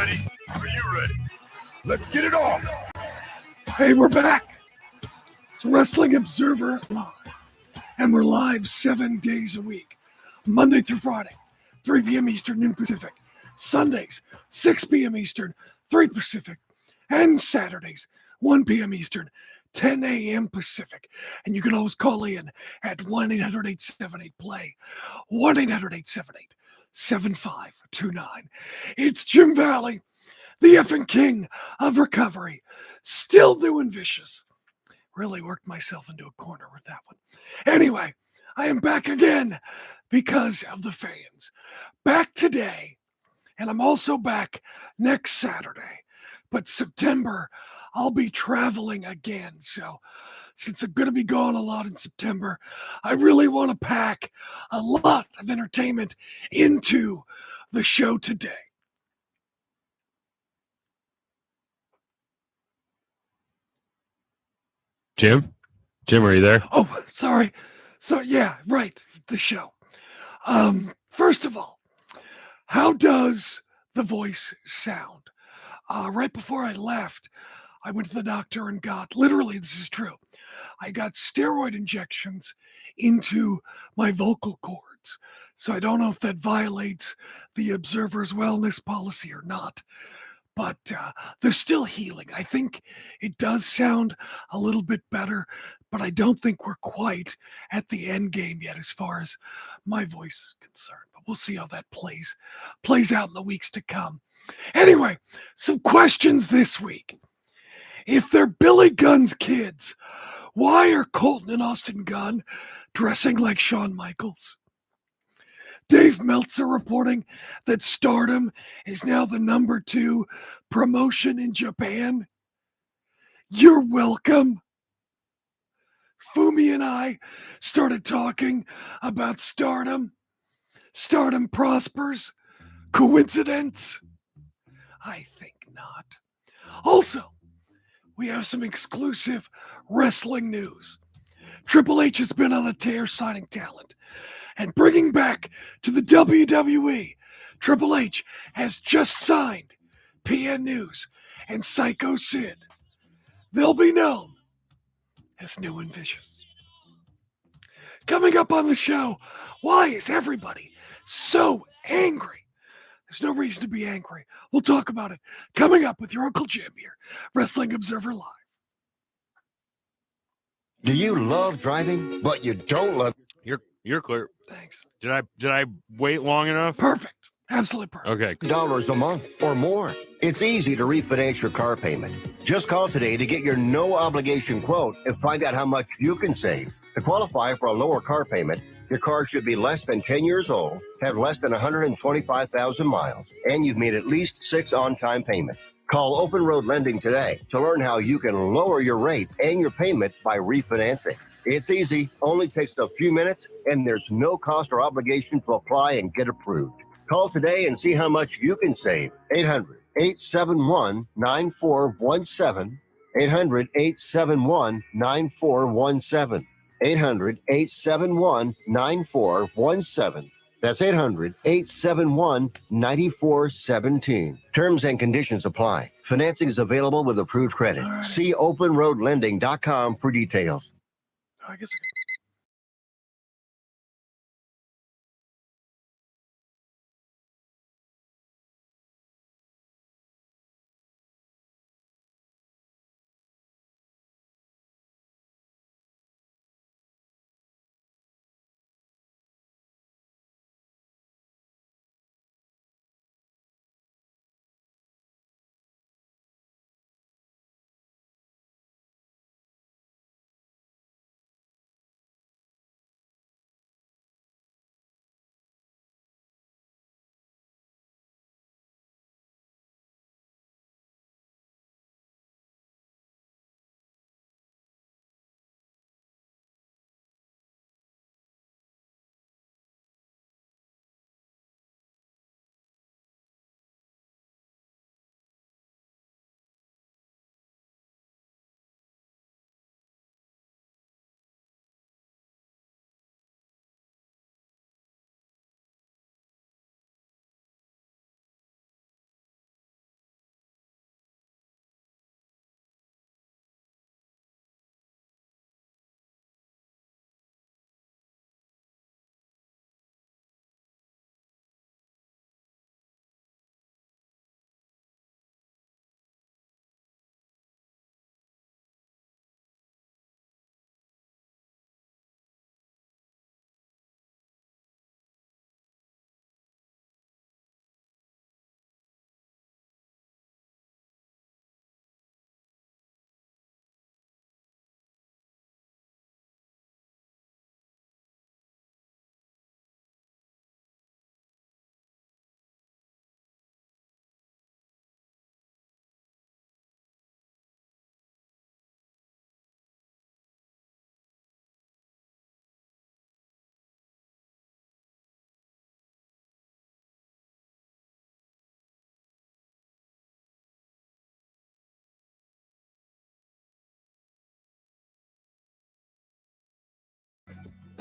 ready? Are you ready? Let's get it on. Hey, we're back. It's Wrestling Observer Live. And we're live 7 days a week. Monday through Friday, 3 p.m. Eastern, noon Pacific. Sundays, 6 p.m. Eastern, 3 Pacific. And Saturdays, 1 p.m. Eastern, 10 a.m. Pacific. And you can always call in at 1-800-878-PLAY. 1-800-878-7529. It's Jim Valley, the effing king of recovery. Still new and vicious. Really worked myself into a corner with that one. Anyway, I am back again because of the fans. Back today, and I'm also back next Saturday. But September, I'll be traveling again. So since I'm going to be gone a lot in September, I really want to pack a lot of entertainment into the show today. Jim, are you there? Oh, sorry. So yeah, right. The show. First of all, how does the voice sound? Right before I left, I went to the doctor and got, literally, this is true, I got steroid injections into my vocal cords. So I don't know if that violates the Observer's wellness policy or not, but they're still healing. I think it does sound a little bit better, but I don't think we're quite at the end game yet as far as my voice is concerned. But we'll see how that plays out in the weeks to come. Anyway, some questions this week. If they're Billy Gunn's kids, why are Colton and Austin Gunn dressing like Shawn Michaels? Dave Meltzer reporting that Stardom is now the #2 promotion in Japan. You're welcome. Fumi and I started talking about Stardom. Stardom prospers. Coincidence? I think not. Also, we have some exclusive wrestling news. Triple H has been on a tear signing talent and bringing back to the WWE. Triple H has just signed PN News and Psycho Sid. They'll be known as New and Vicious. Coming up on the show, why is everybody so angry? There's no reason to be angry. We'll talk about it coming up with your Uncle Jim here, Wrestling Observer Live. Do you love driving, but you don't love? You're clear. Thanks. Did I wait long enough? Perfect. Absolutely perfect. Okay. Dollars a month or more. It's easy to refinance your car payment. Just call today to get your no obligation quote and find out how much you can save. To qualify for a lower car payment, your car should be less than 10 years old, have less than 125,000 miles, and you've made at least 6 on-time payments. Call Open Road Lending today to learn how you can lower your rate and your payment by refinancing. It's easy, only takes a few minutes, and there's no cost or obligation to apply and get approved. Call today and see how much you can save. 800-871-9417. 800-871-9417. 800-871-9417. That's 800-871-9417. Terms and conditions apply. Financing is available with approved credit. All right. See openroadlending.com for details. I guess I can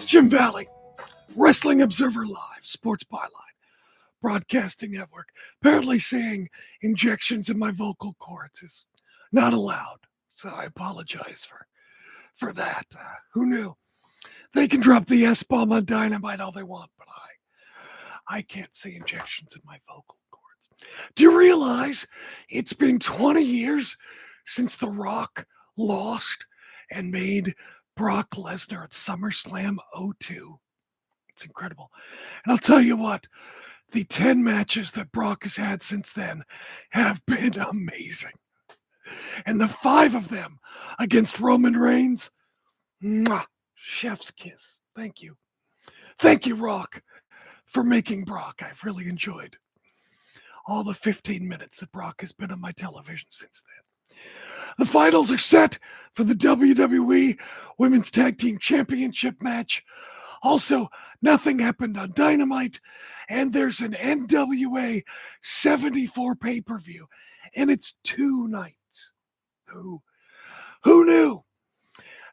It's Jim Valley, Wrestling Observer Live, Sports Byline, Broadcasting Network. Apparently saying injections in my vocal cords is not allowed, so I apologize for that. Who knew? They can drop the S-bomb on Dynamite all they want, but I can't say injections in my vocal cords. Do you realize it's been 20 years since The Rock lost and made Brock Lesnar at SummerSlam 02? It's incredible. And I'll tell you what, the 10 matches that Brock has had since then have been amazing. And the 5 of them against Roman Reigns, mwah, chef's kiss. Thank you. Thank you, Rock, for making Brock. I've really enjoyed all the 15 minutes that Brock has been on my television since then. The finals are set for the WWE Women's Tag Team Championship match. Also, nothing happened on Dynamite, and there's an NWA 74 pay-per-view, and it's 2 nights. Who knew?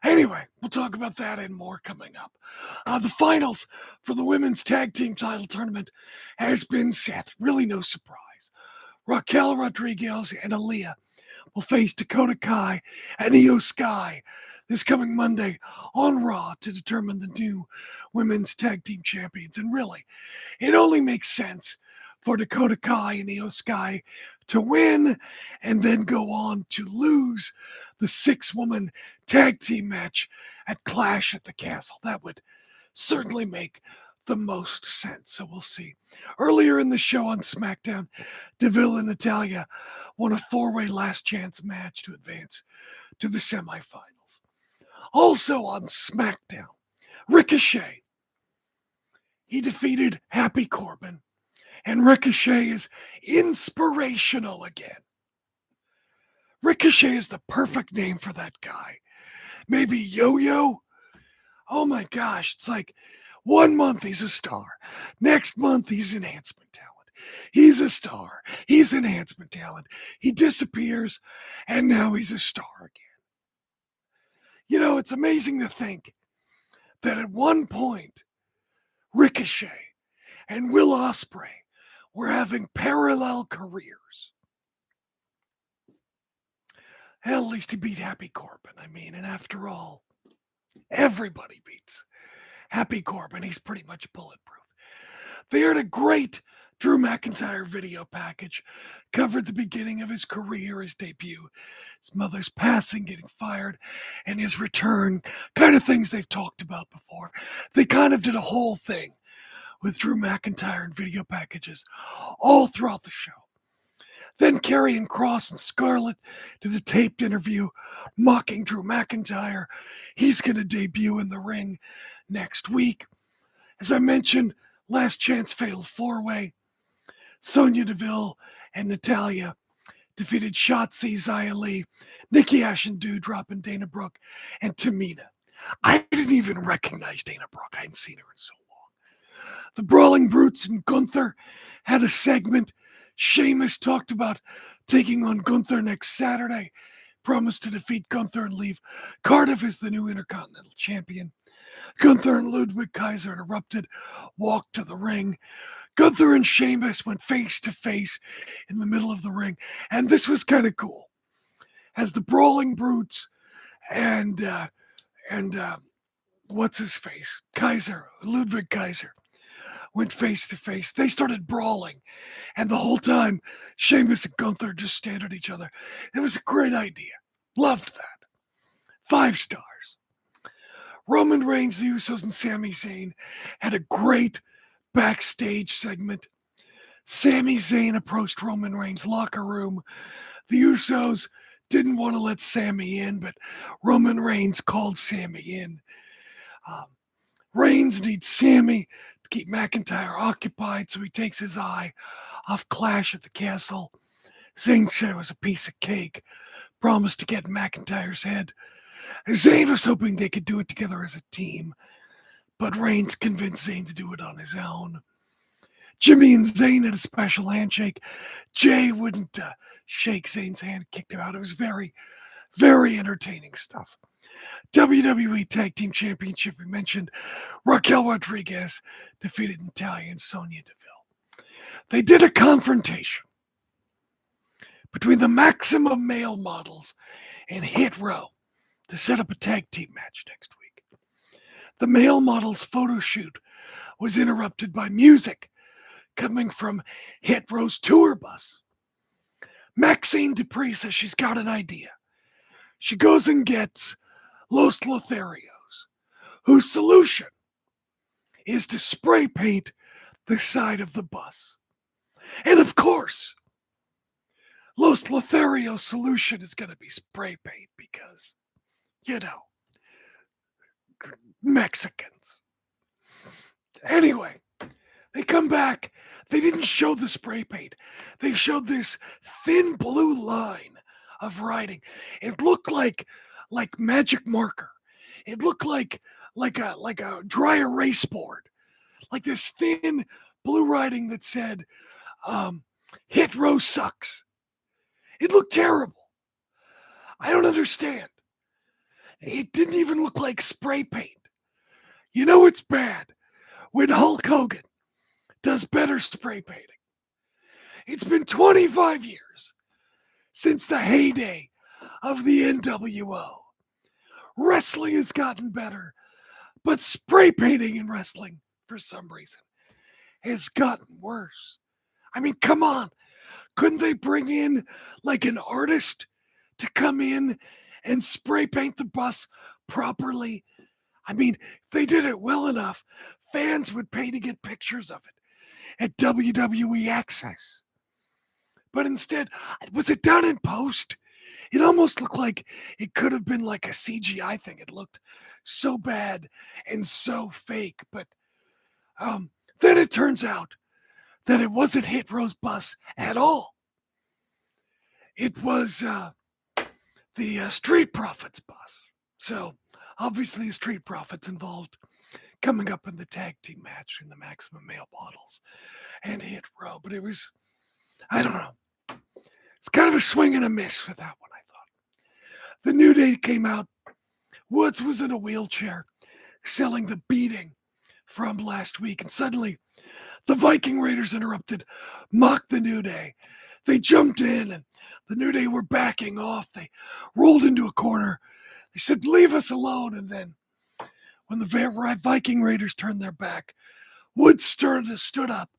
Anyway, we'll talk about that and more coming up. The finals for the women's tag team title tournament has been set. Really no surprise. Raquel Rodriguez and Aaliyah will face Dakota Kai and Io Sky this coming Monday on Raw to determine the new women's tag team champions. And really, it only makes sense for Dakota Kai and Io Sky to win and then go on to lose the 6-woman tag team match at Clash at the Castle. That would certainly make the most sense. So we'll see. Earlier in the show on Smackdown, Deville and Natalya won a 4-way last chance match to advance to the semifinals. Also on Smackdown, Ricochet. He defeated Happy Corbin, and Ricochet is inspirational again. Ricochet is the perfect name for that guy. Maybe Yo-Yo? Oh my gosh, it's like 1 month he's a star. Next month he's enhancement talent. He's a star. He's enhancement talent. He disappears, and now he's a star again. You know, it's amazing to think that at one point, Ricochet and Will Ospreay were having parallel careers. Hell, at least he beat Happy Corbin. I mean, and after all, everybody beats Happy Corbin. He's pretty much bulletproof. They aired a great Drew McIntyre video package, covered the beginning of his career, his debut, his mother's passing, getting fired, and his return, kind of things they've talked about before. They kind of did a whole thing with Drew McIntyre and video packages all throughout the show. Then Karrion Kross and Scarlett did a taped interview mocking Drew McIntyre. He's going to debut in the ring next week. As I mentioned, last chance fatal 4-way. Sonya Deville and Natalya defeated Shotzi, Xia Li, Nikki Ash and Doudrop, and Dana Brooke, and Tamina. I didn't even recognize Dana Brooke. I hadn't seen her in so long. The Brawling Brutes and Gunther had a segment. Sheamus talked about taking on Gunther next Saturday, promised to defeat Gunther and leave Cardiff as the new Intercontinental Champion. Gunther and Ludwig Kaiser interrupted, walked to the ring. Gunther and Sheamus went face to face in the middle of the ring, and this was kind of cool. As the Brawling Brutes and what's his face, Ludwig Kaiser, went face to face, they started brawling, and the whole time Sheamus and Gunther just stared at each other. It was a great idea. Loved that. 5 stars. Roman Reigns, the Usos, and Sami Zayn had a great backstage segment. Sami Zayn approached Roman Reigns' locker room. The Usos didn't want to let Sami in, but Roman Reigns called Sami in. Reigns needs Sami to keep McIntyre occupied, so he takes his eye off Clash at the Castle. Zayn said it was a piece of cake, promised to get McIntyre's head. Zayn was hoping they could do it together as a team, but Reigns convinced Zayn to do it on his own. Jimmy and Zayn had a special handshake. Jay wouldn't shake Zayn's hand, kicked him out. It was very, very entertaining stuff. WWE Tag Team Championship, we mentioned Raquel Rodriguez defeated Natalya and Sonya Deville. They did a confrontation between the Maximum Male Models and Hit Row to set up a tag team match next week. The male models' photo shoot was interrupted by music coming from Hit Row's tour bus. Maxine Dupree says she's got an idea. She goes and gets Los Lotharios, whose solution is to spray paint the side of the bus. And of course, Los Lotharios' solution is going to be spray paint because, Mexicans. Anyway, they come back. They didn't show the spray paint. They showed this thin blue line of writing. It looked like magic marker. It looked like a dry erase board. Like this thin blue writing that said, Hit Row sucks. It looked terrible. I don't understand. It didn't even look like spray paint. You know it's bad when Hulk Hogan does better spray painting. It's been 25 years since the heyday of the NWO. Wrestling has gotten better, but spray painting in wrestling, for some reason, has gotten worse. I mean, come on. Couldn't they bring in like an artist to come in and spray paint the bus properly? I mean, if they did it well enough, fans would pay to get pictures of it at WWE Access. But instead, was it done in post? It almost looked like it could have been like a CGI thing. It looked so bad and so fake. But then it turns out that it wasn't Hit Row's bus at all. It was the Street Profits bus. So obviously the Street Profits involved coming up in the tag team match in the Maximum Male Models and Hit Row. But it was, I don't know. It's kind of a swing and a miss with that one, I thought. The New Day came out. Woods was in a wheelchair selling the beating from last week. And suddenly the Viking Raiders interrupted, mocked the New Day. They jumped in and the New Day were backing off. They rolled into a corner. They said, leave us alone. And then when the Viking Raiders turned their back, Woods stood up,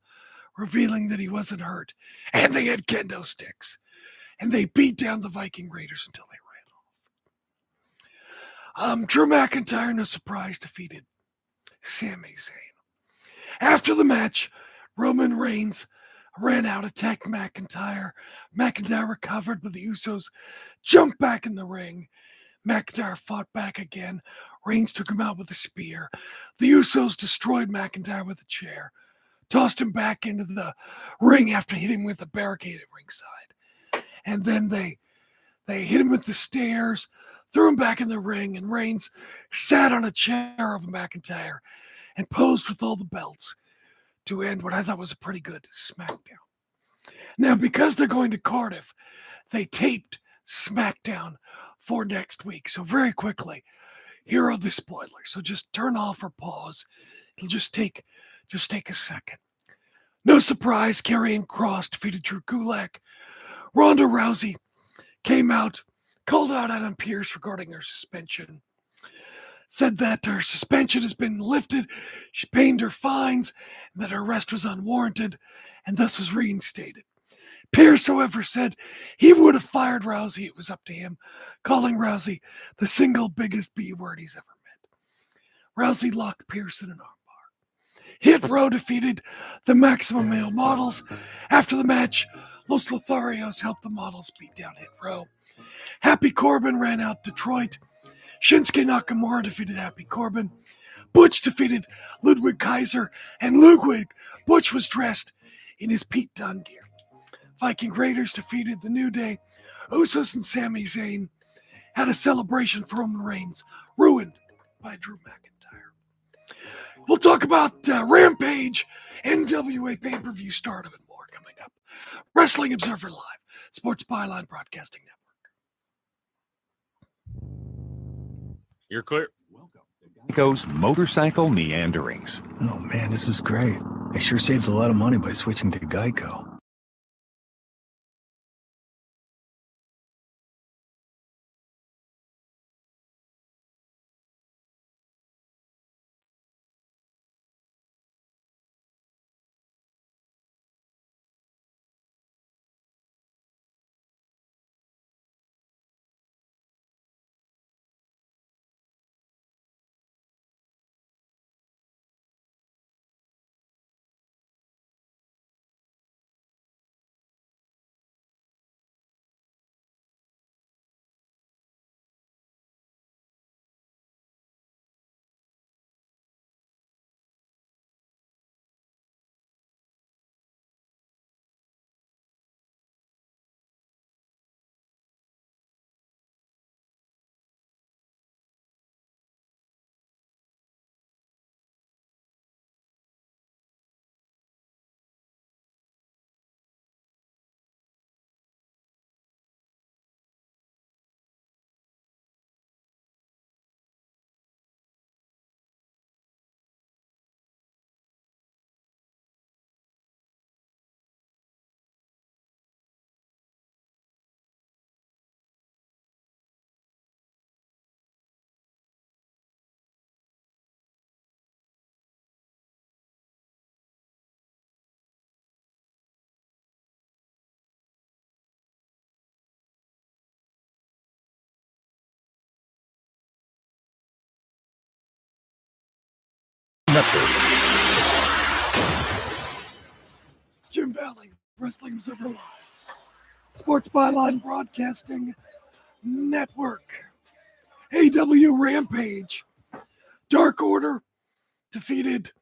revealing that he wasn't hurt. And they had kendo sticks. And they beat down the Viking Raiders until they ran off. Drew McIntyre, no surprise, defeated Sami Zayn. After the match, Roman Reigns ran out, attacked McIntyre. McIntyre recovered, but the Usos jumped back in the ring. McIntyre fought back again. Reigns took him out with a spear. The Usos destroyed McIntyre with a chair, tossed him back into the ring after hitting him with a barricade at ringside. And then they hit him with the stairs, threw him back in the ring, and Reigns sat on a chair of McIntyre and posed with all the belts to end what I thought was a pretty good Smackdown. Now, because they're going to Cardiff, they taped Smackdown for next week. So very quickly, here are the spoilers. So just turn off or pause. It'll just take a second. No surprise, Karrion Kross defeated Drew Gulak. Ronda Rousey came out, called out Adam Pearce regarding her suspension. Said that her suspension has been lifted, she paid her fines, and that her arrest was unwarranted, and thus was reinstated. Pearce, however, said he would have fired Rousey. It was up to him, calling Rousey the single biggest B word he's ever met. Rousey locked Pearce in an armbar. Hit Row defeated the Maximum Male Models. After the match, Los Lotharios helped the models beat down Hit Row. Happy Corbin ran out Detroit. Shinsuke Nakamura defeated Happy Corbin. Butch defeated Ludwig Kaiser, and Butch was dressed in his Pete Dunne gear. Viking Raiders defeated the New Day. Usos and Sami Zayn had a celebration for Roman Reigns, ruined by Drew McIntyre. We'll talk about Rampage, NWA pay-per-view, Stardom, and more coming up. Wrestling Observer Live, Sports Byline Broadcasting Network. You're clear. Geico's motorcycle meanderings. Oh man, this is great. I sure saved a lot of money by switching to Geico. It's Jim Valley, Wrestling Observer Live, Sports Byline Broadcasting Network, AW Rampage, Dark Order defeated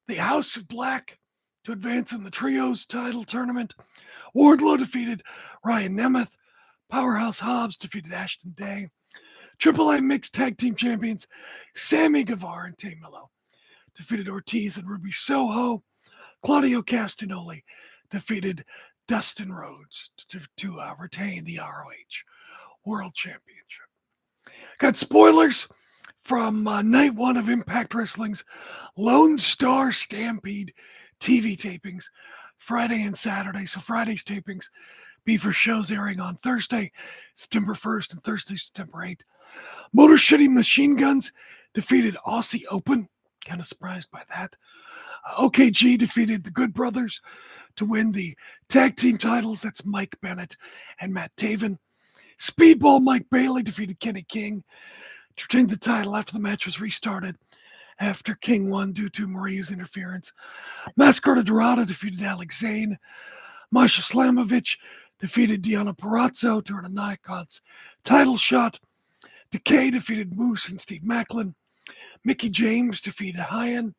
the House of Black to advance in the Trios title tournament. Wardlow defeated Ryan Nemeth. Powerhouse Hobbs defeated Ashton Day. AAA Mixed Tag Team Champions Sammy Guevara and Tay Melo defeated Ortiz and Ruby Soho. Claudio Castagnoli defeated Dustin Rhodes to retain the ROH World Championship. Got spoilers from night one of Impact Wrestling's Lone Star Stampede TV tapings, Friday and Saturday. So Friday's tapings be for shows airing on Thursday, September 1st, and Thursday, September 8th. Motor City Machine Guns defeated Aussie Open. Kind of surprised by that. OKG defeated the Good Brothers to win the tag team titles. That's Mike Bennett and Matt Taven. Speedball Mike Bailey defeated Kenny King to retain the title after the match was restarted after King won due to Maria's interference. Mascarada Dorada defeated Alex Zane. Masha Slamovich defeated Deanna Parazzo to earn a Knockouts title shot. Decay defeated Moose and Steve Macklin. Mickey James defeated Hyan.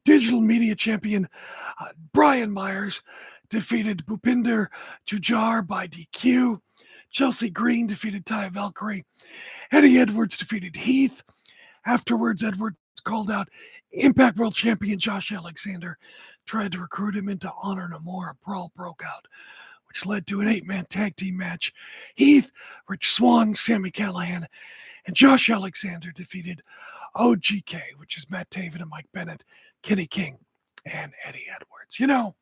Digital media champion Brian Myers defeated Bhupinder Jujhar by DQ. Chelsea Green defeated Taya Valkyrie. Eddie Edwards defeated Heath. Afterwards, Edwards called out Impact World Champion Josh Alexander, tried to recruit him into Honor No More. A brawl broke out, which led to an 8-man tag team match. Heath, Rich Swann, Sami Callihan, and Josh Alexander defeated OGK, which is Matt Taven and Mike Bennett, Kenny King, and Eddie Edwards. You know,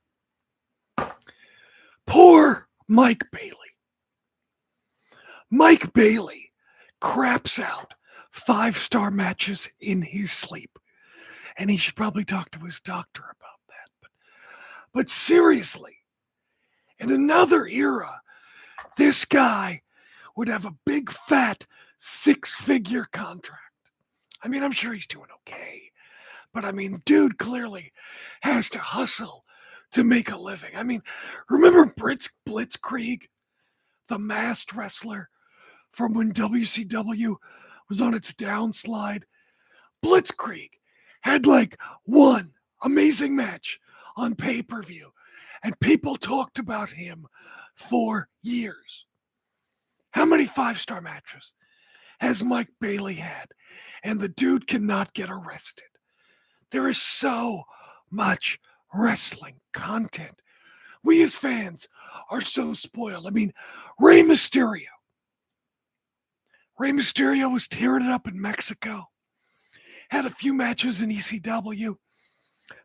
poor Mike Bailey. Mike Bailey craps out 5-star matches in his sleep. And he should probably talk to his doctor about that. But seriously, in another era, this guy would have a big fat 6-figure contract. I mean, I'm sure he's doing okay. But I mean, dude clearly has to hustle to make a living. I mean, remember Blitzkrieg, the masked wrestler from when WCW was on its downslide? Blitzkrieg had like one amazing match on pay-per-view, and people talked about him for years. How many 5-star matches has Mike Bailey had? And the dude cannot get arrested. There is so much wrestling content. We as fans are so spoiled. I mean, Rey Mysterio Rey Mysterio was tearing it up in Mexico. Had a few matches in ECW.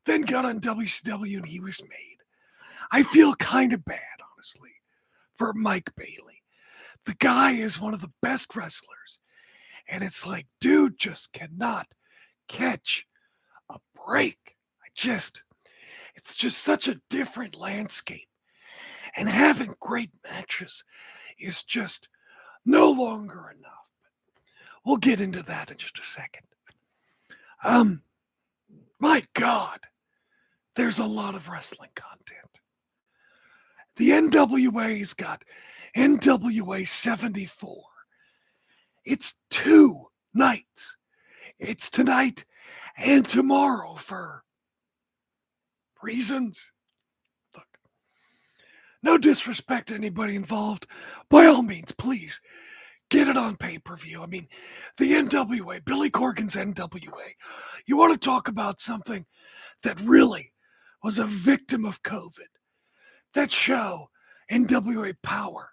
Then got on WCW and he was made. I feel kind of bad, honestly, for Mike Bailey. The guy is one of the best wrestlers. And it's like, dude just cannot catch a break. It's just such a different landscape. And having great matches is just no longer enough. We'll get into that in just a second. My God, there's a lot of wrestling content. The NWA's got NWA 74. It's 2 nights. It's tonight and tomorrow for reasons. Look, no disrespect to anybody involved. By all means, please get it on pay-per-view. I mean, the NWA, Billy Corgan's NWA. You want to talk about something that really was a victim of COVID. That show, NWA Power,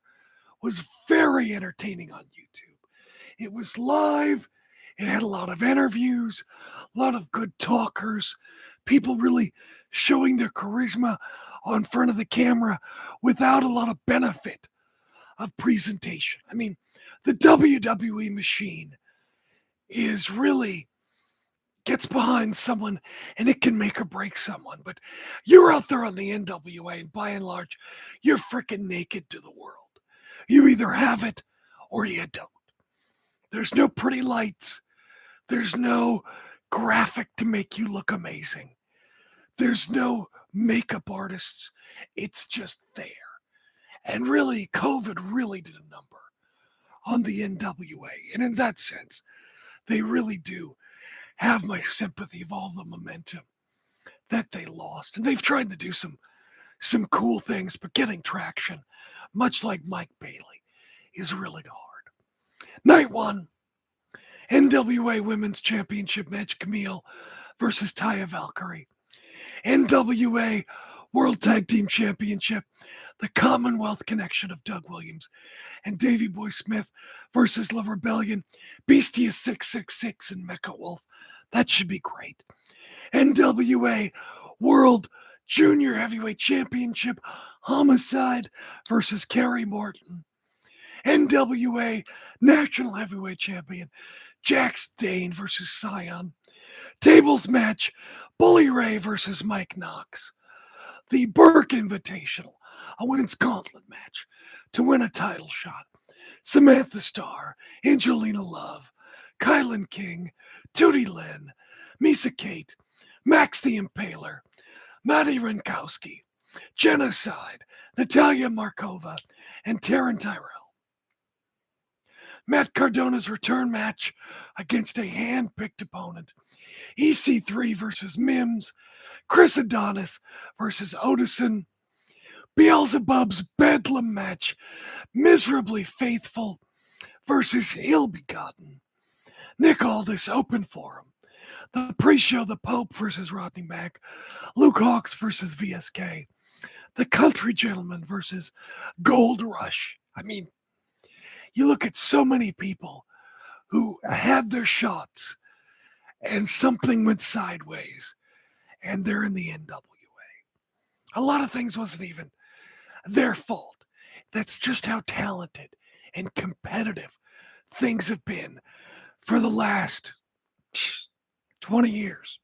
was very entertaining on YouTube. It was live. It had a lot of interviews, a lot of good talkers, people really showing their charisma on front of the camera without a lot of benefit of presentation. I mean, the WWE machine is really gets behind someone and it can make or break someone. But you're out there on the NWA and by and large, you're freaking naked to the world. You either have it or you don't. There's no pretty lights. There's no graphic to make you look amazing. There's no makeup artists. It's just there. And really, COVID really did a number on the NWA. And in that sense, they really do have my sympathy of all the momentum that they lost. And they've tried to do some cool things, but getting traction, much like Mike Bailey, is really hard. Night 1, NWA Women's Championship match, Camille versus Taya Valkyrie. NWA World Tag Team Championship, the Commonwealth Connection of Doug Williams and Davey Boy Smith versus La Rebellion, Beastie 666 and Mecha Wolf. That should be great. NWA World Junior Heavyweight Championship, Homicide versus Kerry Morton. NWA National Heavyweight Champion, Jax Dane versus Scion. Tables match, Bully Ray versus Mike Knox. The Burke Invitational, a women's gauntlet match to win a title shot. Samantha Starr, Angelina Love, Kylan King, Tootie Lynn, Misa Kate, Max the Impaler, Maddie Rinkowski, Genocide, Natalia Markova, and Taryn Tyrell. Matt Cardona's return match against a hand-picked opponent. EC3 versus Mims, Chris Adonis versus Odison, Beelzebub's Bedlam match, Miserably Faithful versus Ill-Begotten, Nick Aldis Open Forum, the pre-show The Pope versus Rodney Mack, Luke Hawks versus VSK, the Country Gentleman versus Gold Rush. I mean, you look at so many people who had their shots and something went sideways and they're in the NWA. A lot of things wasn't even their fault. That's just how talented and competitive things have been for the last 20 years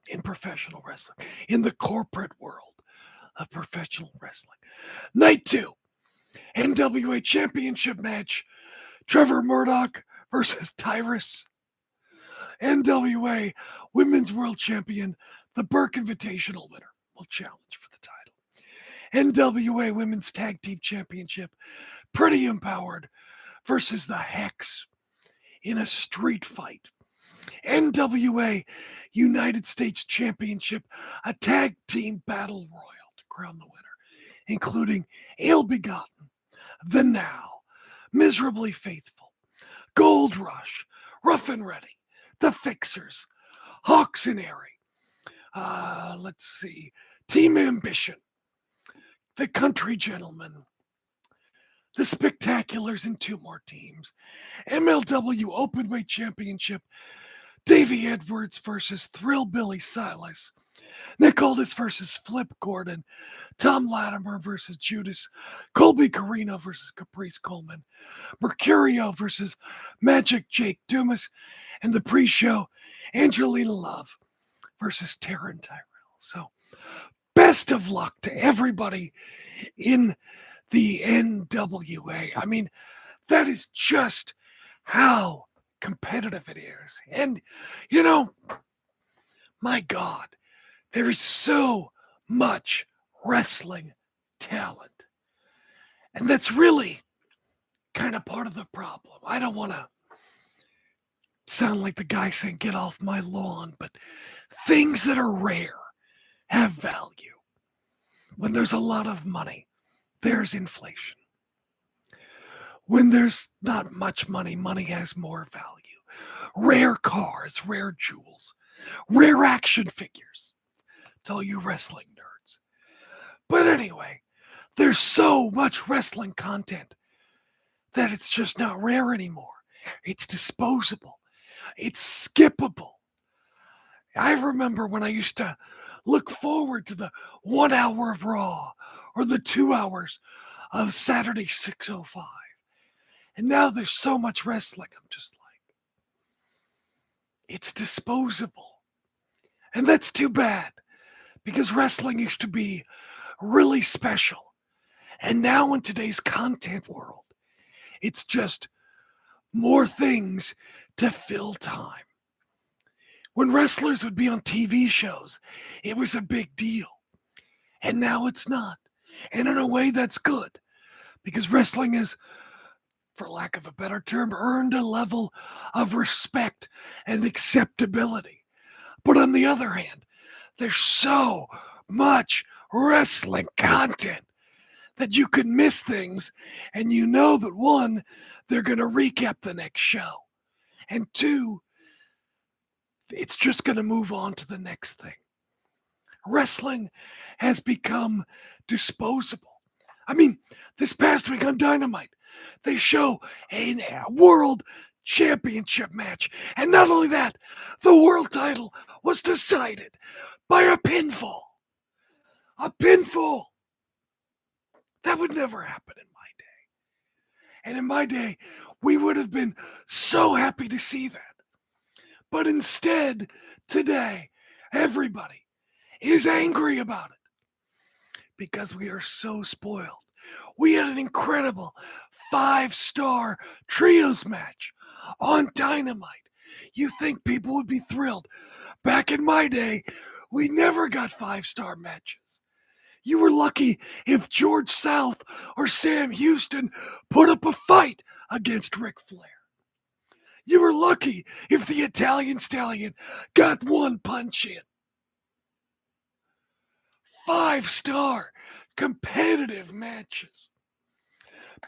in professional wrestling, in the corporate world of professional wrestling. Night 2, NWA Championship match, Trevor Murdoch versus Tyrus. NWA Women's World Champion, the Burke Invitational winner, will challenge for the title. NWA Women's Tag Team Championship, Pretty Empowered versus the Hex in a street fight. NWA United States Championship, a tag team battle royal to crown the winner, including Ill-Begotten, The Now, Miserably Faithful, Gold Rush, Rough and Ready, The Fixers, Hawks and Airy. Let's see, Team Ambition, the Country Gentleman, the Spectaculars in 2 more teams. MLW Openweight Championship, Davey Edwards versus Thrillbilly Silas. Nick Aldis versus Flip Gordon. Tom Latimer versus Judas. Colby Carino versus Caprice Coleman. Mercurio versus Magic Jake Dumas. And the pre-show, Angelina Love versus Taryn Tyrell. So, best of luck to everybody in the NWA. I mean, that is just how competitive it is. And, you know, my God, there is so much wrestling talent. And that's really kind of part of the problem. I don't want to sound like the guy saying, get off my lawn, but things that are rare have value. When there's a lot of money, there's inflation. When there's not much money, money has more value. Rare cars, rare jewels, rare action figures. To all you wrestling nerds. But anyway, there's so much wrestling content that it's just not rare anymore. It's disposable. It's skippable. I remember when I used to look forward to the 1 hour of Raw or the 2 hours of Saturday 6:05. And now there's so much wrestling. I'm just like, it's disposable. And that's too bad because wrestling used to be really special. And now in today's content world, it's just more things to fill time. When wrestlers would be on TV shows, it was a big deal. And now it's not. And in a way, that's good because wrestling has, for lack of a better term, earned a level of respect and acceptability. But on the other hand, there's so much wrestling content that you could miss things, and you know that 1, they're going to recap the next show, and 2, it's just going to move on to the next thing. Wrestling has become disposable. I mean, this past week on Dynamite, they show a world championship match. And not only that, the world title was decided by a pinfall. A pinfall. That would never happen in my day. And in my day, we would have been so happy to see that. But instead, today, everybody is angry about it because we are so spoiled. We had an incredible 5-star trios match on Dynamite. You think people would be thrilled. Back in my day, we never got 5-star matches. You were lucky if George South or Sam Houston put up a fight against Ric Flair. You were lucky if the Italian Stallion got 1 punch in. 5-star competitive matches.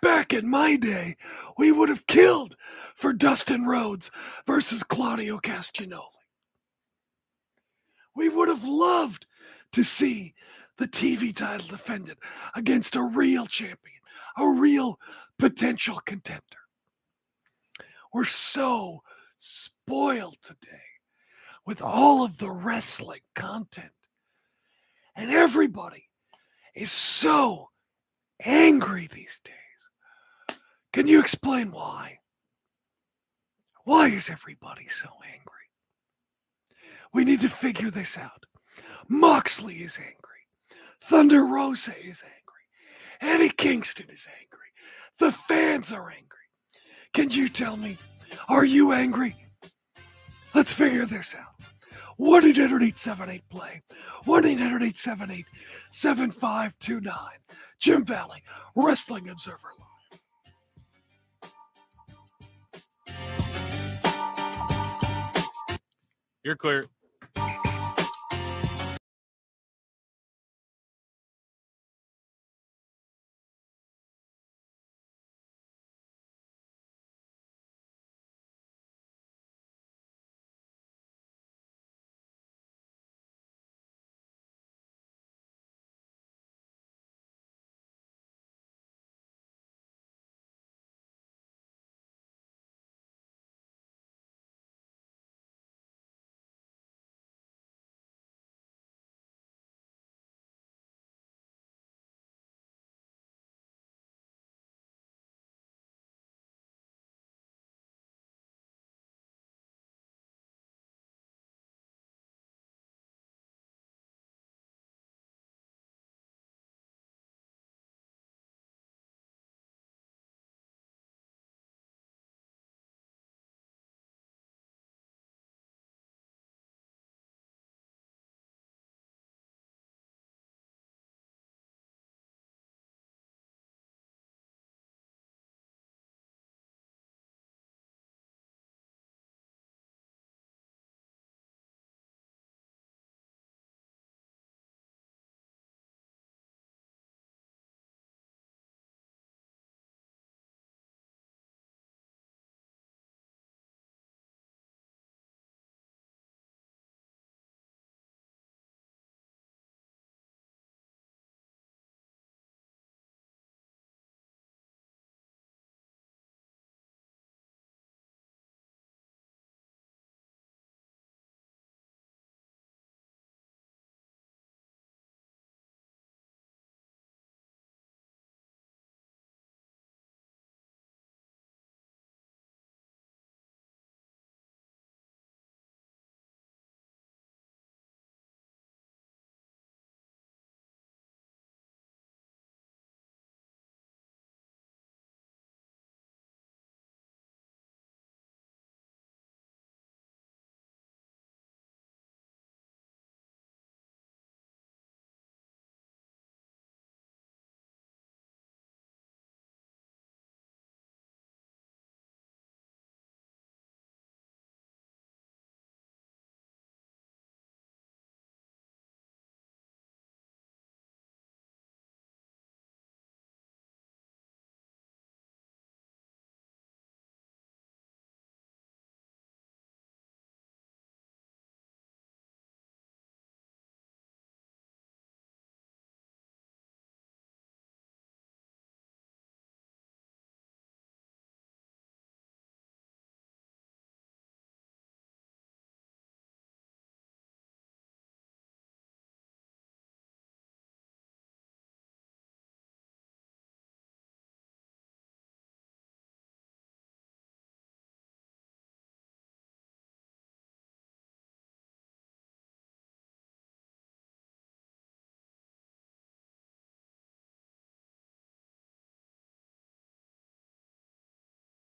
Back in my day, we would have killed for Dustin Rhodes versus Claudio Castagnoli. We would have loved to see the TV title defended against a real champion, a real potential contender. We're so spoiled today with all of the wrestling content. And everybody is so angry these days. Can you explain why? Why is everybody so angry? We need to figure this out. Moxley is angry. Thunder Rosa is angry. Eddie Kingston is angry. The fans are angry. Can you tell me, are you angry? Let's figure this out. 1-800-878-PLAY. 1-800-878-7529. Jim Valley, Wrestling Observer Live. You're clear.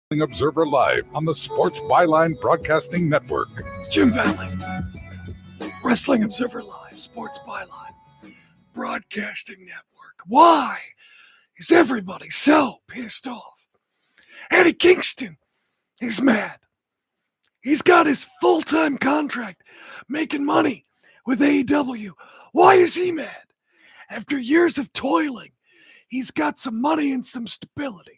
Observer Live on the Sports Byline Broadcasting Network. It's Jim Valley. Wrestling Observer Live, Sports Byline, Broadcasting Network. Why is everybody so pissed off? Eddie Kingston is mad. He's got his full-time contract making money with AEW. Why is he mad? After years of toiling, he's got some money and some stability.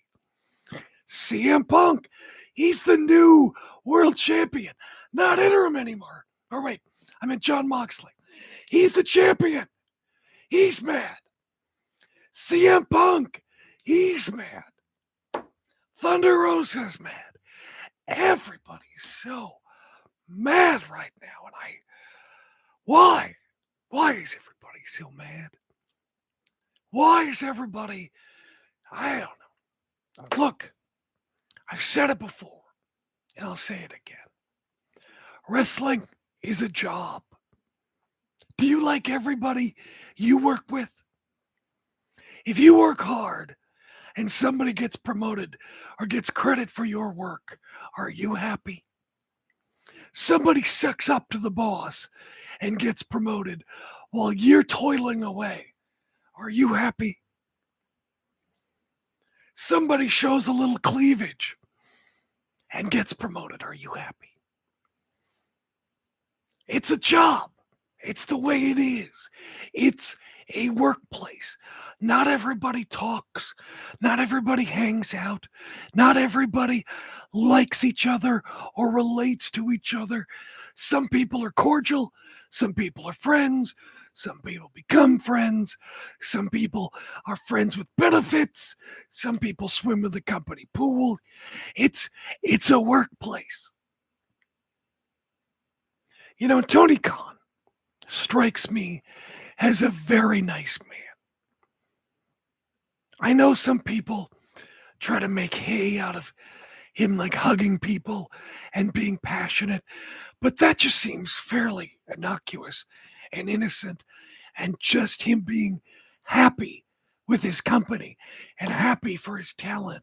CM Punk, he's the new world champion, not interim anymore. Or wait, I meant John Moxley. He's the champion. He's mad. CM Punk, he's mad. Thunder Rosa's mad. Everybody's so mad right now. And why? Why is everybody so mad? Why is everybody, I don't know. Look, I've said it before, and I'll say it again. Wrestling is a job. Do you like everybody you work with? If you work hard and somebody gets promoted or gets credit for your work, are you happy? Somebody sucks up to the boss and gets promoted while you're toiling away. Are you happy? Somebody shows a little cleavage and gets promoted. Are you happy? It's a job. It's the way it is. It's a workplace. Not everybody talks. Not everybody hangs out. Not everybody likes each other or relates to each other. Some people are cordial. Some people are friends. Some people become friends. Some people are friends with benefits. Some people swim in the company pool. It's a workplace. You know, Tony Khan strikes me as a very nice man. I know some people try to make hay out of him, like hugging people and being passionate, but that just seems fairly innocuous and innocent, and just him being happy with his company and happy for his talent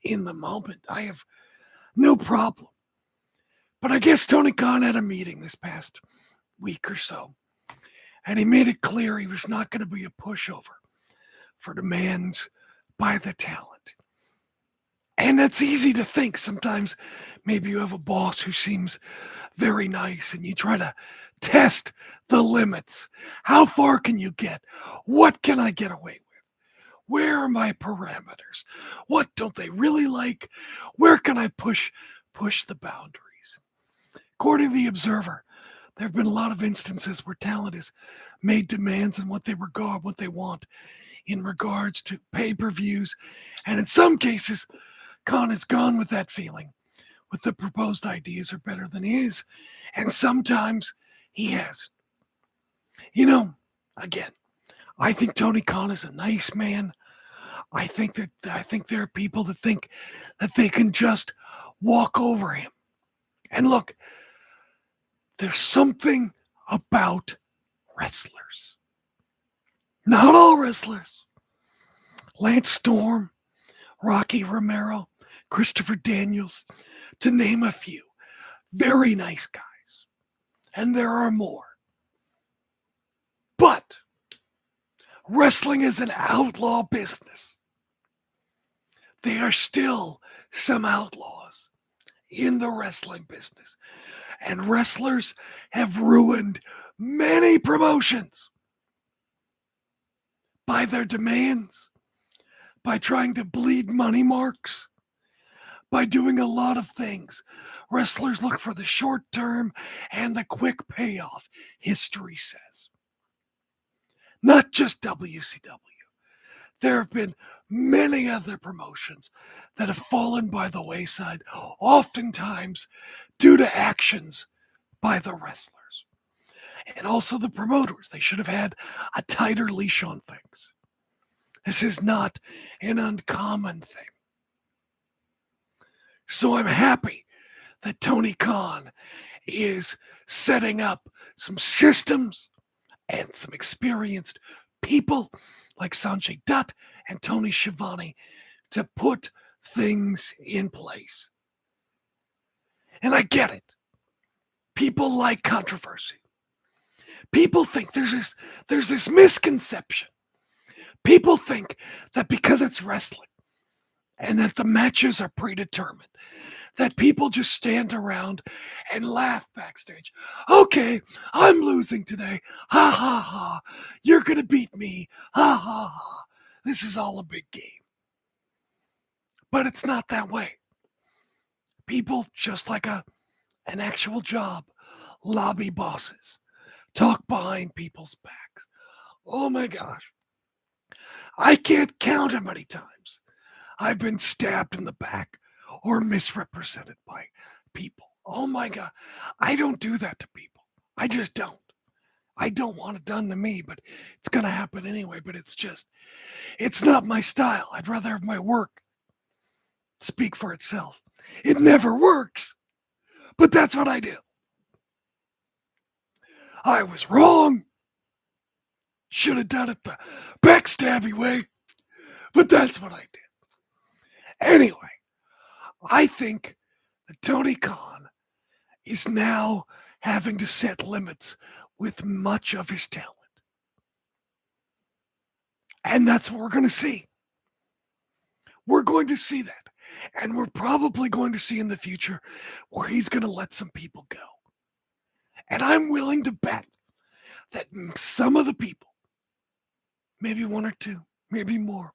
in the moment. I have no problem. But I guess Tony Khan had a meeting this past week or so, and he made it clear he was not going to be a pushover for demands by the talent. And that's easy to think. Sometimes maybe you have a boss who seems very nice and you try to test the limits. How far can you get? What can I get away with? Where are my parameters? What don't they really like? Where can I push the boundaries? According to the Observer, there have been a lot of instances where talent has made demands on what they regard, what they want in regards to pay-per-views. And in some cases, Khan has gone with that feeling, with the proposed ideas are better than his. And sometimes he hasn't. You know, again, I think Tony Khan is a nice man. I think there are people that think that they can just walk over him. And look, there's something about wrestlers. Not all wrestlers. Lance Storm, Rocky Romero, Christopher Daniels, to name a few. Very nice guys. And there are more. But wrestling is an outlaw business. There are still some outlaws in the wrestling business. And wrestlers have ruined many promotions by their demands, by trying to bleed money marks, by doing a lot of things. Wrestlers look for the short term and the quick payoff, history says. Not just WCW. There have been many other promotions that have fallen by the wayside, oftentimes due to actions by the wrestlers. And also the promoters. They should have had a tighter leash on things. This is not an uncommon thing. So I'm happy that Tony Khan is setting up some systems and some experienced people like Sanjay Dutt and Tony Schiavone to put things in place. And I get it. People like controversy. People think there's this misconception. People think that because it's wrestling and that the matches are predetermined, that people just stand around and laugh backstage. Okay, I'm losing today. Ha ha ha. You're going to beat me. Ha ha ha. This is all a big game. But it's not that way. People, just like an actual job, lobby bosses, talk behind people's backs. Oh my gosh. I can't count how many times I've been stabbed in the back or misrepresented by people. Oh my God. I don't do that to people. I just don't. I don't want it done to me, but it's going to happen anyway. But it's not my style. I'd rather have my work speak for itself. It never works, but that's what I do. I was wrong. Should have done it the backstabby way, but that's what I did. Anyway, I think that Tony Khan is now having to set limits with much of his talent. And that's what we're going to see. We're going to see that. And we're probably going to see in the future where he's going to let some people go. And I'm willing to bet that some of the people, maybe one or two, maybe more,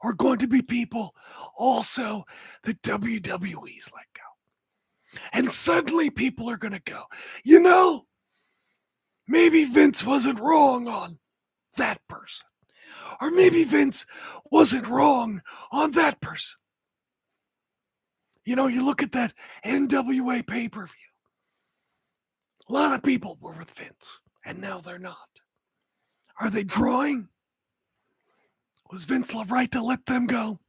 are going to be people also that WWE's let go. And suddenly people are going to go, you know, maybe Vince wasn't wrong on that person. Or maybe Vince wasn't wrong on that person. You know, you look at that NWA pay-per-view. A lot of people were with Vince, and now they're not. Are they drawing? Was Vince right to let them go?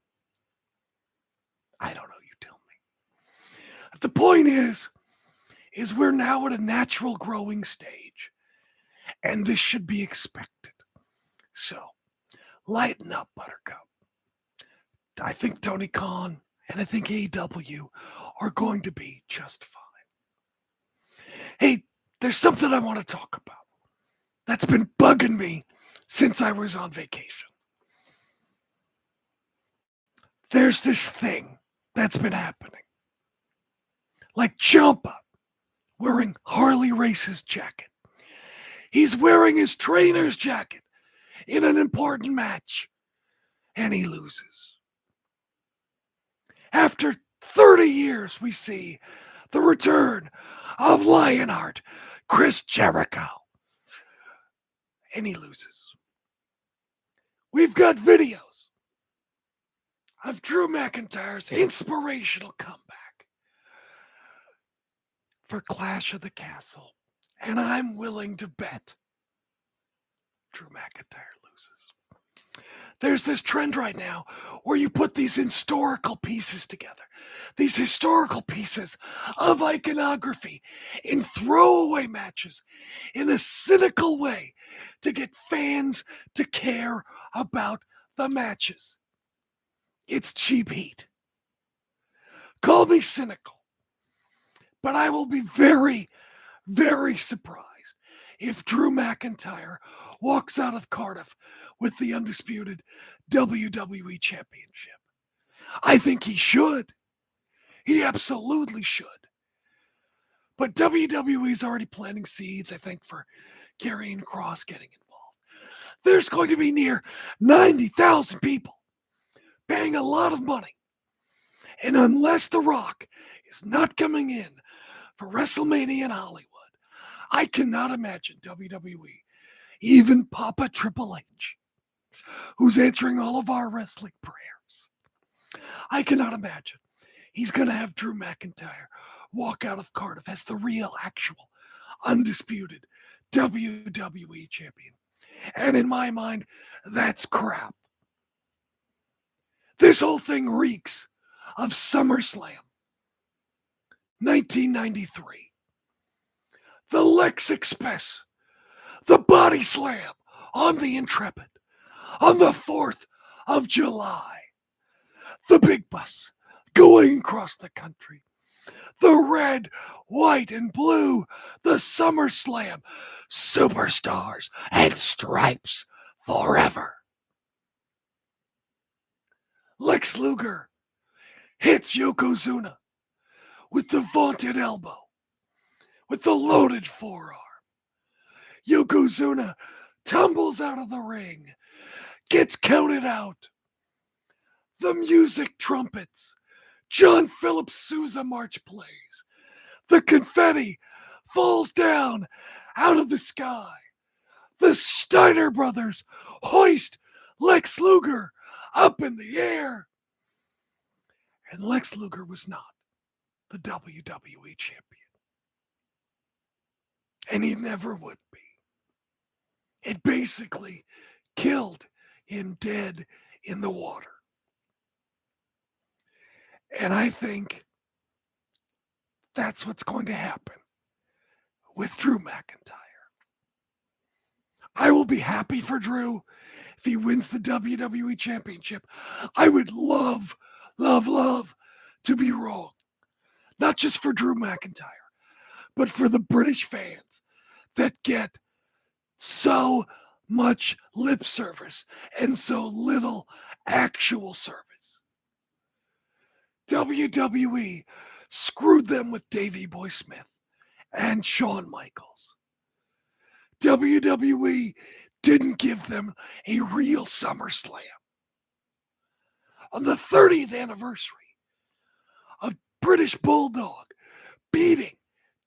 I don't know, you tell me. The point is we're now at a natural growing stage, and this should be expected. So, lighten up, Buttercup. I think Tony Khan and I think AEW are going to be just fine. Hey, there's something I want to talk about that's been bugging me since I was on vacation. There's this thing that's been happening. Like Ciampa wearing Harley Race's jacket. He's wearing his trainer's jacket in an important match, and he loses. After 30 years, we see the return of Lionheart, Chris Jericho, and he loses. We've got videos of Drew McIntyre's inspirational comeback for Clash of the Castle, and I'm willing to bet Drew McIntyre loses. There's this trend right now where you put these historical pieces together, these historical pieces of iconography in throwaway matches in a cynical way to get fans to care about the matches. It's cheap heat. Call me cynical, but I will be very, very surprised if Drew McIntyre walks out of Cardiff with the undisputed WWE Championship. I think he should. He absolutely should. But WWE is already planting seeds, I think, for Karrion Kross getting involved. There's going to be near 90,000 people paying a lot of money. And unless The Rock is not coming in for WrestleMania in Hollywood, I cannot imagine WWE, even Papa Triple H, who's answering all of our wrestling prayers. I cannot imagine he's going to have Drew McIntyre walk out of Cardiff as the real, actual, undisputed WWE champion. And in my mind, that's crap. This whole thing reeks of SummerSlam 1993. The Lex Express, the Body Slam on the Intrepid on the 4th of July. The Big Bus, going across the country. The red, white, and blue, the SummerSlam, superstars and stripes forever. Lex Luger hits Yokozuna with the vaunted elbow, with the loaded forearm. Yokozuna tumbles out of the ring, gets counted out. The music trumpets. John Philip Sousa march plays. The confetti falls down out of the sky. The Steiner brothers hoist Lex Luger up in the air. And Lex Luger was not the WWE champion. And he never would be. It basically killed him dead in the water. And I think that's what's going to happen with Drew McIntyre. I will be happy for Drew if he wins the WWE Championship. I would love to be wrong. Not just for Drew McIntyre, but for the British fans that get so much lip service and so little actual service. WWE screwed them with Davey Boy Smith and Shawn Michaels. WWE didn't give them a real SummerSlam. On the 30th anniversary of British Bulldog beating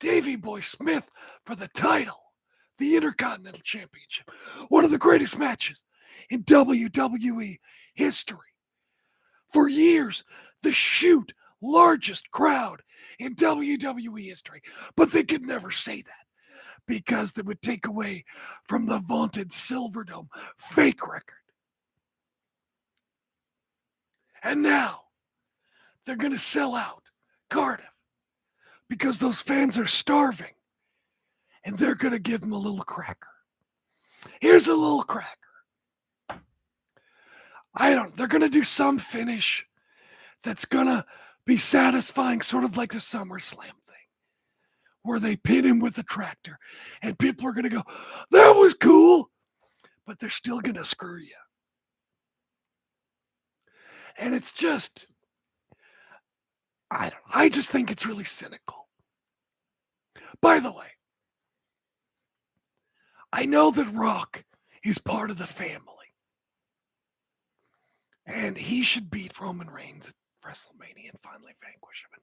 Davey Boy Smith for the title, the Intercontinental Championship, one of the greatest matches in WWE history. For years, the largest crowd in WWE history, but they could never say that because they would take away from the vaunted Silverdome fake record. And now they're going to sell out Cardiff because those fans are starving and they're going to give them a little cracker. Here's a little cracker. They're going to do some finish that's going to be satisfying, sort of like the SummerSlam thing, where they pin him with the tractor and people are going to go, that was cool, but they're still going to screw you. And it's just, I just think it's really cynical. By the way, I know that Rock is part of the family. And he should beat Roman Reigns at WrestleMania and finally vanquish him. And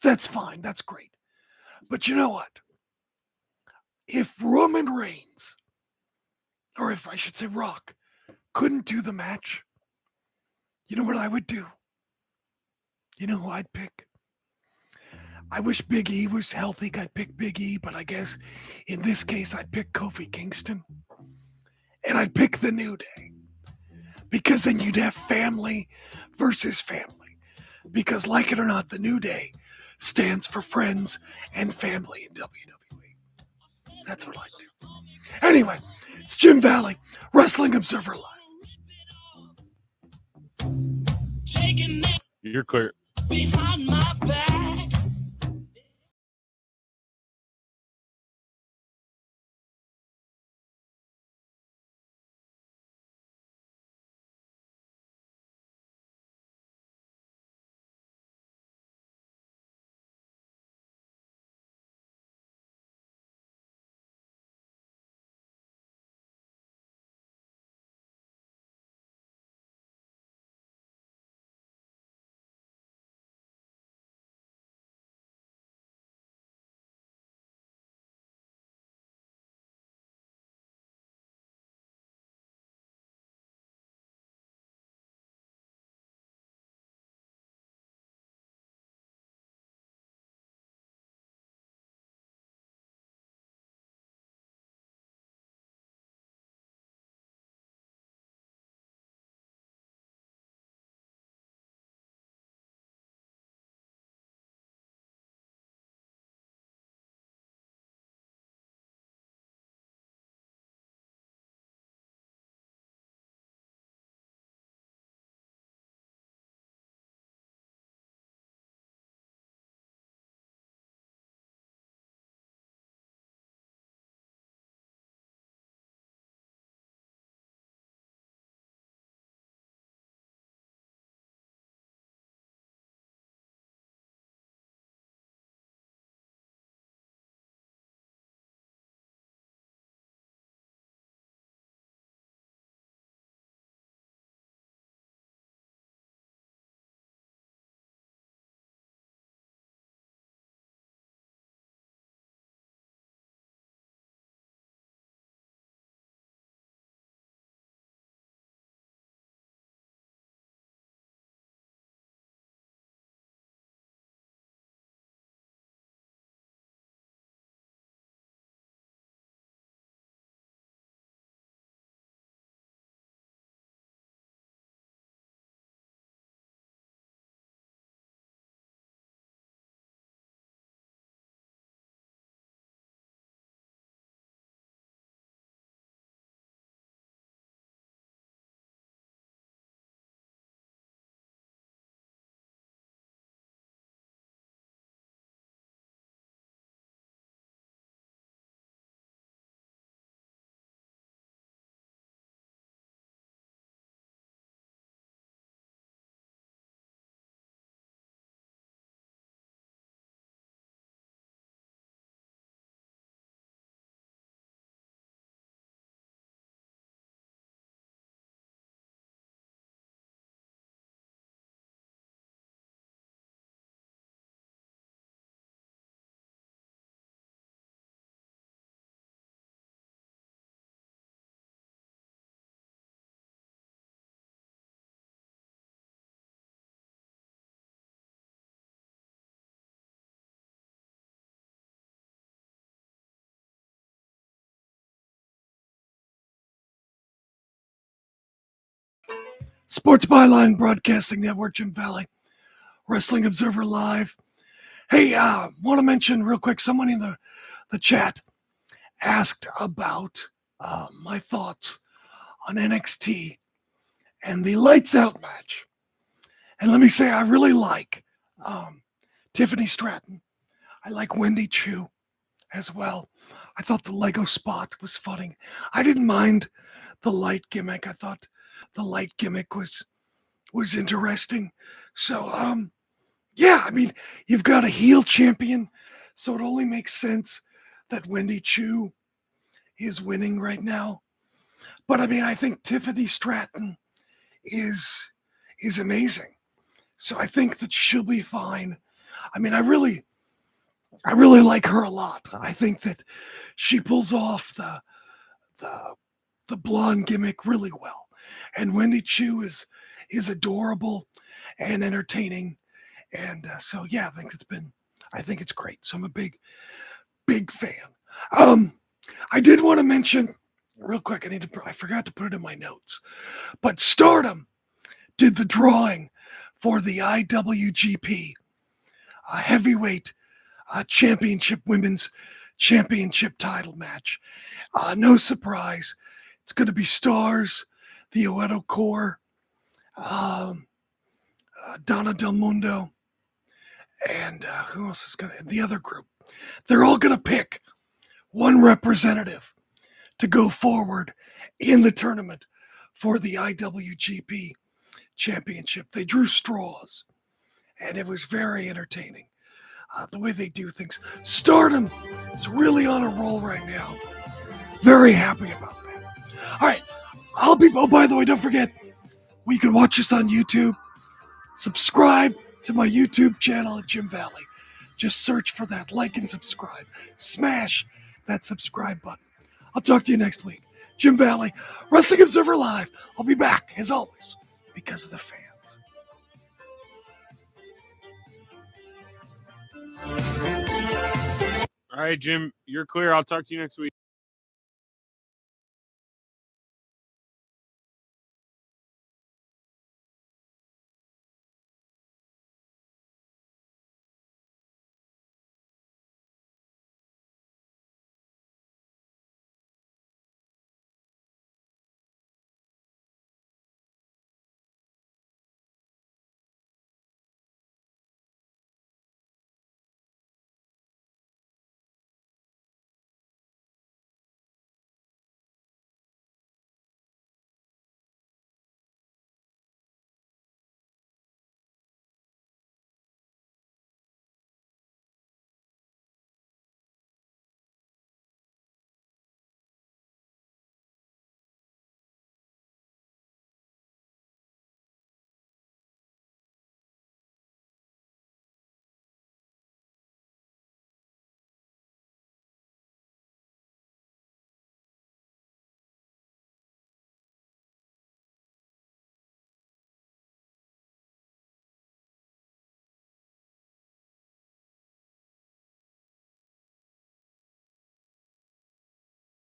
that's fine. That's great. But you know what? If Roman Reigns, or if I should say Rock, couldn't do the match, you know what I would do? You know who I'd pick? I wish Big E was healthy. I'd pick Big E, but I guess in this case, I'd pick Kofi Kingston. And I'd pick the New Day. Because then you'd have family versus family. Because like it or not, the New Day stands for friends and family in WWE. That's what I do. Anyway, it's Jim Valley, Wrestling Observer Live. You're clear. Behind my back. Sports Byline Broadcasting Network, Jim Valley, Wrestling Observer Live. Hey, want to mention real quick, someone in the chat asked about my thoughts on NXT and the Lights Out match. And let me say, I really like Tiffany Stratton. I like Wendy Chu as well. I thought the Lego spot was funny. I didn't mind the light gimmick. I thought the light gimmick was interesting. So, yeah, I mean, you've got a heel champion, so it only makes sense that Wendy Chu is winning right now. But I mean, I think Tiffany Stratton is amazing. So I think that she'll be fine. I mean, I really like her a lot. I think that she pulls off the blonde gimmick really well. And Wendy Chu is adorable and entertaining. And so yeah, I think it's great. So I'm a big fan. I did want to mention real quick, I forgot to put it in my notes, but Stardom did the drawing for the IWGP heavyweight championship, women's championship title match. No surprise, it's going to be Stars, the Oedo Core, Donna Del Mundo, and who else is going to, the other group. They're all going to pick one representative to go forward in the tournament for the IWGP championship. They drew straws, and it was very entertaining. The way they do things. Stardom is really on a roll right now. Very happy about that. All right, oh, by the way, don't forget, we can watch us on YouTube. Subscribe to my YouTube channel at Jim Valley. Just search for that, like and subscribe. Smash that subscribe button. I'll talk to you next week. Jim Valley, Wrestling Observer Live. I'll be back, as always, because of the fans. All right, Jim, you're clear. I'll talk to you next week.